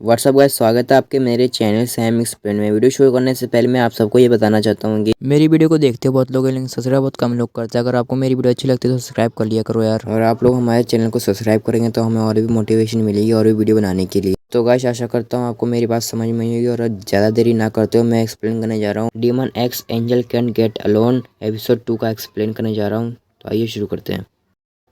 WhatsApp guys, स्वागत है आपके मेरे चैनल सैम एक्सप्लेन में। वीडियो शुरू करने से पहले मैं आप सबको ये बताना चाहता हूँ कि मेरी वीडियो को देखते बहुत लोग हैं लेकिन सब्सक्राइब बहुत कम लोग करते हैं। अगर आपको मेरी वीडियो अच्छी लगती है तो सब्सक्राइब कर लिया करो यार। और आप लोग हमारे चैनल को सब्सक्राइब करेंगे तो हमें और भी मोटिवेशन मिलेगी और भी वीडियो बनाने के लिए। तो गाइस, आशा करता हूँ आपको मेरी बात समझ में आई होगी और ज़्यादा देरी ना करते हुए मैं एक्सप्लेन करने जा रहा हूँ demon x angel can get alone episode 2 का एक्सप्लेन करने जा रहा हूँ। तो आइए शुरू करते हैं।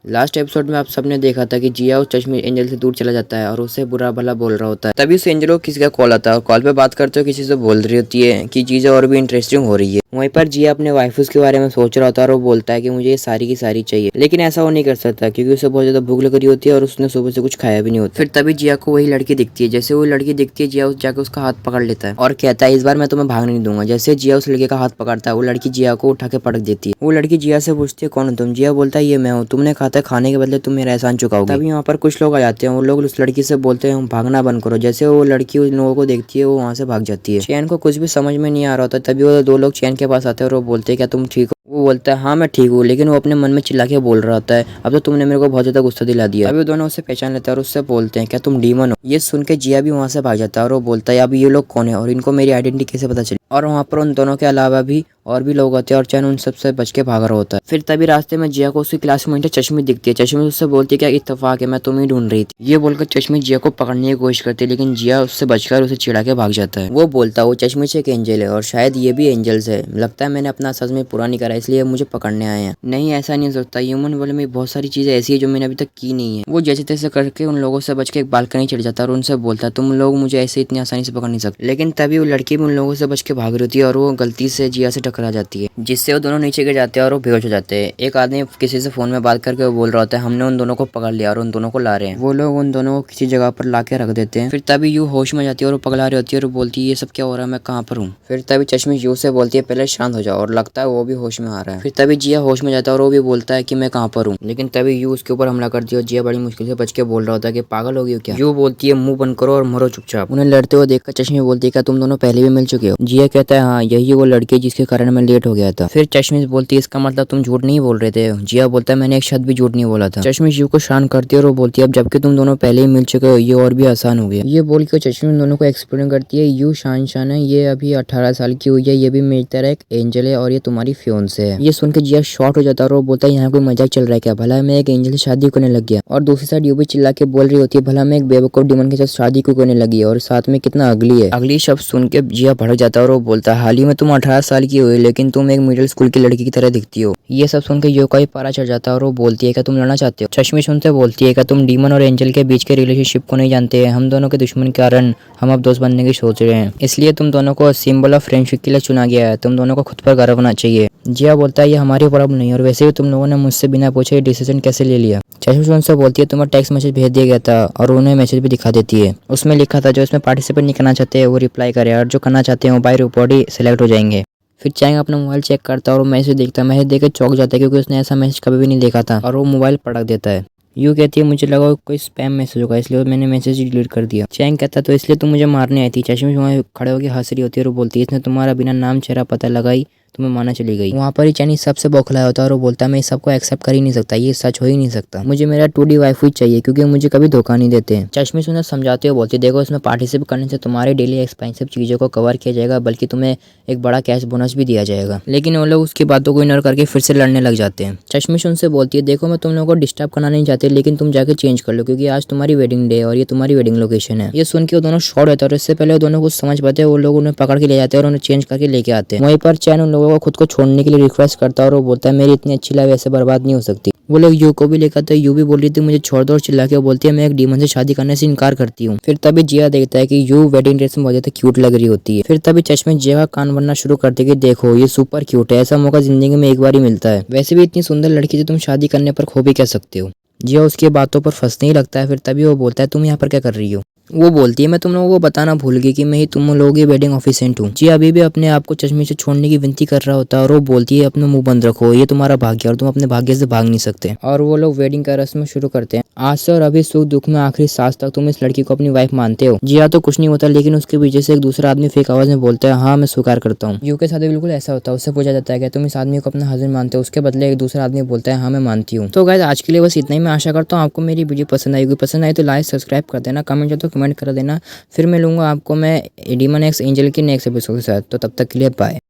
लास्ट एपिसोड में आप सबने देखा था कि जिया उस चश्मे एंजल से दूर चला जाता है और उससे बुरा भला बोल रहा होता है। तभी उस एंजल को किसी का कॉल आता है और कॉल पे बात करते हुए किसी से बोल रही होती है कि चीजें और भी इंटरेस्टिंग हो रही है। वहीं पर जिया अपने वाइफूस के बारे में सोच रहा होता है और वो बोलता है कि मुझे ये सारी की सारी चाहिए, लेकिन ऐसा वो नहीं कर सकता क्योंकि उसे बहुत ज्यादा भूख लग रही होती है और उसने सुबह से कुछ खाया भी नहीं होता। फिर तभी जिया को वही लड़की दिखती है। जैसे वो लड़की दिखती है, जिया उस जाकर उसका हाथ पकड़ लेता है और कहता है इस बार मैं तुम्हें भागने नहीं दूंगा। जैसे जिया उस लड़के का हाथ पकड़ता है, वो लड़की जिया को उठा के पटक देती है। वो लड़की जिया से पूछती है कौन हो तुम? जिया बोलता है ये मैं हूँ, तुमने कहा था खाने के बदले तुम मेरा एहसान चुकाओगे। तभी यहाँ पर कुछ लोग आ जाते हैं। वो लोग उस लड़की से बोलते हैं भागना बंद करो। जैसे वो लड़की उन लोगों को देखती है, वो वहाँ से भाग जाती है। चैन को कुछ भी समझ में नहीं आ रहा होता। तभी वो दो लोग चैन के पास आते हैं और वो बोलते हैं क्या तुम ठीक हो? वो बोलता है हाँ मैं ठीक हूँ, लेकिन वो अपने मन में चिल्ला के बोल रहा होता है अब तो तुमने मेरे को बहुत ज्यादा गुस्सा दिला दिया। अभी दोनों उसे पहचान लेते हैं और उससे बोलते हैं क्या तुम डीमन हो? ये सुन के जिया भी वहाँ से भाग जाता है और वो बोलता है अब ये लोग कौन है और इनको मेरी आइडेंटिटी कैसे पता चली? और वहाँ पर उन दोनों के अलावा भी और भी लोग होते हैं और चैन उन सबसे बच के भाग रहा होता है। फिर तभी रास्ते में जिया को उसकी क्लासमेट चश्मी दिखती है। चश्मी उससे बोलती है क्या इत्तेफाक है, मैं तुम्हें ढूंढ रही थी। ये बोलकर चश्मी जिया को पकड़ने की कोशिश करती है, लेकिन जिया उससे बचकर उसे चिढ़ा के भाग जाता है। वो बोलता है वो चश्मी से एक एंजल है और शायद ये भी एंजल्स है। लगता है मैंने अपना सच में पूरा नहीं करा इसलिए मुझे पकड़ने आए हैं। नहीं, ऐसा नहीं हो सकता। ह्यूमन वर्ल्ड में बहुत सारी चीजें ऐसी है जो मैंने अभी तक की नहीं है। वो जैसे तैसे करके उन लोगों से बच के एक बालकनी चढ़ जाता है और उनसे बोलता है तुम लोग मुझे ऐसे इतनी आसानी से पकड़ नहीं सकते। लेकिन तभी वो लड़की भी उन लोगों से बच के भाग रही होती है और वो गलती से जिया से टकरा जाती है, जिससे वो दोनों नीचे गिर जाते हैं और वो बेहोश हो जाते हैं। एक आदमी किसी से फोन में बात करके वो बोल रहा होता है हमने उन दोनों को पकड़ लिया और उन दोनों को ला रहे हैं। वो लोग उन दोनों को किसी जगह पर ला के रख देते हैं। फिर तभी यू होश में जाती है और वो पगला रही होती है और बोलती है ये सब क्या हो रहा है, मैं कहाँ पर हूँ? फिर तभी चश्मी यू से बोलती है पहले शांत हो जाओ, और लगता है वो भी होश में आ रहा है। फिर तभी जिया होश में जाता है और वो भी बोलता है कि मैं कहाँ पर हूँ, लेकिन तभी यू उसके ऊपर हमला करती है और जिया बड़ी मुश्किल से बच के बोल रहा होता है कि पागल हो गई हो क्या? यू बोलती है मुंह बंद करो और मरो चुपचाप। उन्हें लड़ते हुए देखकर चश्मी बोलती है क्या तुम दोनों पहले भी मिल चुके हो? जिया कहता है हाँ, यही वो लड़की जिसके कारण मैं लेट हो गया था। फिर चश्मी बोलती है इसका मतलब तुम झूठ नहीं बोल रहे थे? जिया बोलता है मैंने एक शब्द भी झूठ नहीं बोला था। चश्मी यू को शांत करती है और वो बोलती है अब जबकि तुम दोनों पहले ही मिल चुके हो ये और भी आसान हो गया। ये बोल के चश्मी दोनों को एक्सप्लेन करती है यू शान है, ये अभी 18 साल की हुई है, ये भी मेरी तरह एक एंजल है और ये तुम्हारी फियोंसे है। ये सुन के जिया शॉर्ट हो जाता है और वो बोलता है यहाँ कोई मजाक चल रहा है क्या? भला मैं एक एंजल से शादी करने लग गया। और दूसरी साइड यू भी चिल्ला के बोल रही होती है भला मैं एक बेवकूफ डीमन के साथ शादी क्यों करने लगी है और साथ में कितना अगली है। अगली शब्द सुन के जिया भड़क जाता है और वो बोलता है हाल ही में तुम 18 साल की हुई लेकिन तुम एक मिडिल स्कूल की लड़की की तरह दिखती हो। ये सब सुन के यो का भी पारा चढ़ जाता है और वो बोलती है क्या तुम लड़ना चाहते हो? चश्मी सुनते बोलती है क्या तुम डीमन और एंजल के बीच के रिलेशनशिप को नहीं जानते? हम दोनों के दुश्मन के कारण हम अब दोस्त बनने की सोच रहे हैं, इसलिए तुम दोनों को सिंबल ऑफ फ्रेंडशिप के लिए चुना गया है। तुम दोनों को खुद पर गर्व होना चाहिए। जिया बोलता है ये हमारी प्रॉब्लम नहीं और वैसे भी तुम लोगों ने मुझसे बिना पूछे डिसीजन कैसे ले लिया? चश्मी उनसे बोलती है तुम्हें टेक्स्ट मैसेज भेज दिया गया था और उन्हें मैसेज भी दिखा देती है। उसमें लिखा था जो इसमें पार्टिसिपेट नहीं करना चाहते वो रिप्लाई करे और जो करना चाहते हैं वो बाय रिपोर्ट ही सिलेक्ट हो जाएंगे। फिर चैंग अपना मोबाइल चेक करता है और मैसेज देखता है। मैसेज देख के चौंक जाता है क्योंकि उसने ऐसा मैसेज कभी भी नहीं देखा था और वो मोबाइल पटक देता है। यू कहती है मुझे लगा कोई स्पैम मैसेज होगा इसलिए मैंने मैसेज डिलीट कर दिया। चैंग कहता है तो इसलिए तुम मुझे मारने आई थी? चश्मी वहाँ खड़े होकर हंस रही होती है और वो बोलती है इसने तुम्हारा बिना नाम चेहरा पता लगाई तुम्हें माना चली गई। वहाँ पर ही चैनी सबसे बौखलाया होता है और वो बोलता है मैं इस सबको एक्सेप्ट कर ही नहीं सकता, ये सच हो ही नहीं सकता। मुझे मेरा 2D वाइफ ही चाहिए क्योंकि मुझे कभी धोखा नहीं देते हैं। चश्मी उन्हें समझाते हुए बोलती है देखो इसमें पार्टिसिपेट करने से तुम्हारे डेली एक्सपेंसिव चीजों को कवर किया जाएगा बल्कि तुम्हें एक बड़ा कैश बोनस भी दिया जाएगा। लेकिन वो लोग उसकी बातों को इग्नोर करके फिर से लड़ने लग जाते हैं। चश्मी उनसे बोलती है देखो मैं तुम लोगों को डिस्टर्ब करना नहीं चाहती लेकिन तुम जाके चेंज कर लो क्योंकि आज तुम्हारी वेडिंग डे और ये तुम्हारी वेडिंग लोकेशन है। ये सुन के वो दोनों शॉर्ट होता है और इससे पहले वो दोनों कुछ समझ पाते हैं वो लोग उन्हें पकड़ के ले जाते हैं और उन्हें चेंज करके लेके आते हैं। वहीं पर चैन उन लोगों को खुद को छोड़ने के लिए रिक्वेस्ट करता है और वो बोलता है मेरी इतनी अच्छी लाइफ ऐसे बर्बाद नहीं हो सकती। वो लोग यू को भी लेकर तो यू भी बोल रही थी मुझे छोड़ दो और चिल्ला के बोलती है मैं एक डीमन से शादी करने से इनकार करती हूँ। फिर तभी जिया देखता है कि यू वेडिंग ड्रेस में बहुत ज्यादा क्यूट लग रही होती है। फिर तभी चश्मे जिया का कान बनना शुरू करते कि देखो ये सुपर क्यूट है, ऐसा मौका जिंदगी में एक बार ही मिलता है, वैसे भी इतनी सुंदर लड़की से तुम शादी करने पर खो भी कह सकते हो। जिया उसकी बातों पर फंसने ही लगता है। फिर तभी वो बोलता है तुम यहाँ पर क्या कर रही हो? वो बोलती है मैं तुम लोगों को बताना भूल गई कि मैं ही तुम लोगों की वेडिंग ऑफिशिएंट हूँ। जी अभी भी अपने आप को चश्मे से छोड़ने की विनती कर रहा होता है और वो बोलती है अपना मुंह बंद रखो, ये तुम्हारा भाग्य और तुम अपने भाग्य से भाग नहीं सकते। और वो लोग वेडिंग का रस्म शुरू करते हैं। आज से और अभी सुख दुख में आखिरी सांस तक तुम इस लड़की को अपनी वाइफ मानते हो? जिया तो कुछ नहीं होता लेकिन उसके पीछे से एक दूसरा आदमी फेक आवाज में बोलता है हाँ मैं स्वीकार करता हूँ। यू के साथ बिल्कुल ऐसा होता है। उससे पूछा जाता है कि तुम इस आदमी को अपना हस्बैंड मानते हो? उसके बदले एक दूसरा आदमी बोलता है हाँ मैं मानती हूँ। तो गाइस आज के लिए बस इतना ही। मैं आशा करता हूँ आपको मेरी वीडियो पसंद आएगी। पसंद आई तो लाइक सब्सक्राइब कर देना, कमेंट तो कमेंट कर देना। फिर मिलूंगा आपको मैं डीमन एक्स एंजल की नेक्स्ट एपिसोड के साथ, तो तब तक के लिए बाय।